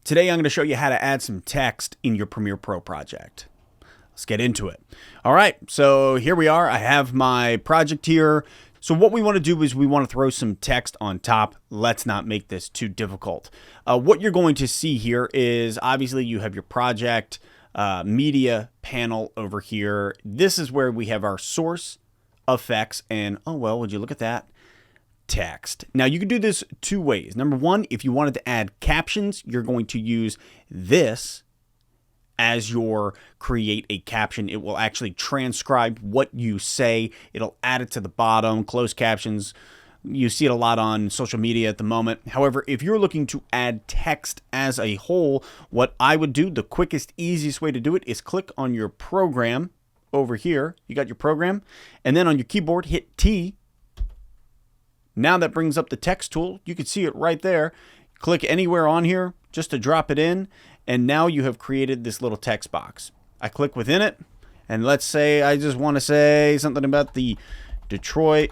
Today I'm going to show you how to add some text in your Premiere Pro project. Let's get into it. All right, so here we are. I have my project here. So what we want to do is we want to throw some text on top. Let's not make this too difficult. What you're going to see here is obviously you have your project media panel over here. This is where we have our source, effects, and oh well, would you look at that? Text. Now you can do this two ways. Number one, if you wanted to add captions, you're going to use this as your create a caption. It will actually transcribe what you say. It'll add it to the bottom, closed captions. You see it a lot on social media at the moment. However, if you're looking to add text as a whole, what I would do, the quickest, easiest way to do it is click on your program over here. You got your program, and then on your keyboard, hit T. Now that brings up the text tool. You can see it right there. Click anywhere on here just to drop it in. And now you have created this little text box. I click within it. And let's say I just want to say something about the Detroit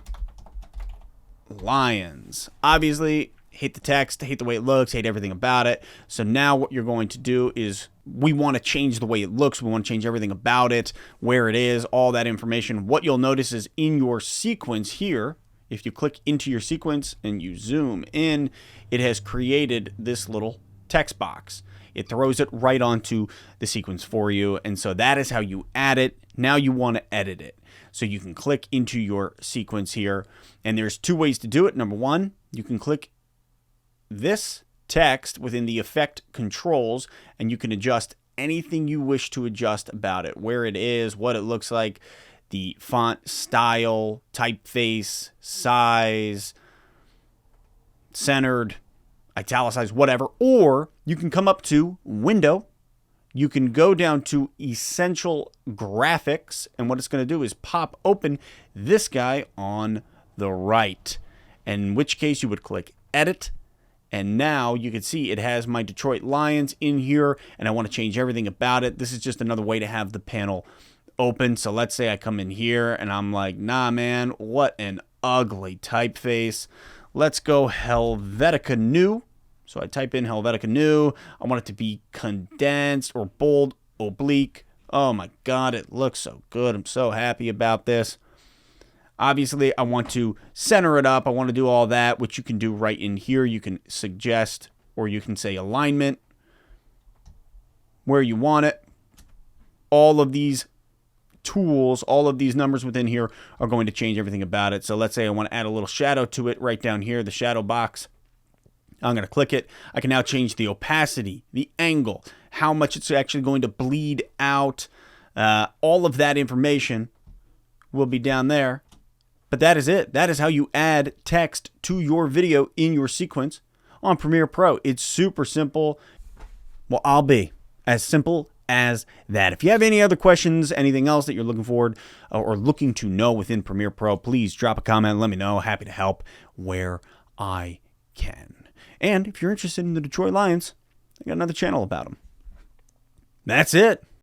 Lions. Obviously, hate the text, hate the way it looks, hate everything about it. So now what you're going to do is we want to change the way it looks. We want to change everything about it, where it is, all that information. What you'll notice is in your sequence here, if you click into your sequence and you zoom in, it has created this little text box. It throws it right onto the sequence for you. And so that is how you add it. Now you want to edit it. So you can click into your sequence here. And there's two ways to do it. Number one, you can click this text within the effect controls and you can adjust anything you wish to adjust about it, where it is, what it looks like, the font style, typeface, size, centered, italicized, whatever. Or you can come up to Window. You can go down to Essential Graphics. And what it's going to do is pop open this guy on the right. In which case you would click Edit. And now you can see it has my Detroit Lions in here. And I want to change everything about it. This is just another way to have the panel open. So let's say I come in here and I'm like, nah, man, what an ugly typeface. Let's go Helvetica New. So I type in Helvetica New. I want it to be condensed or bold, oblique. Oh my God, it looks so good. I'm so happy about this. Obviously, I want to center it up. I want to do all that, which you can do right in here. You can suggest, or you can say alignment, where you want it. All of these tools, all of these numbers within here are going to change everything about it. So let's say I want to add a little shadow to it right down here, the shadow box. I'm going to click it. I can now change the opacity, the angle, how much it's actually going to bleed out. All of that information will be down there. But that is it. That is how you add text to your video in your sequence on Premiere Pro. It's super simple. Well, I'll be as simple as that. If you have any other questions, anything else that you're looking forward or looking to know within Premiere Pro, please drop a comment. Let me know. Happy to help where I can. And if you're interested in the Detroit Lions, I got another channel about them. That's it.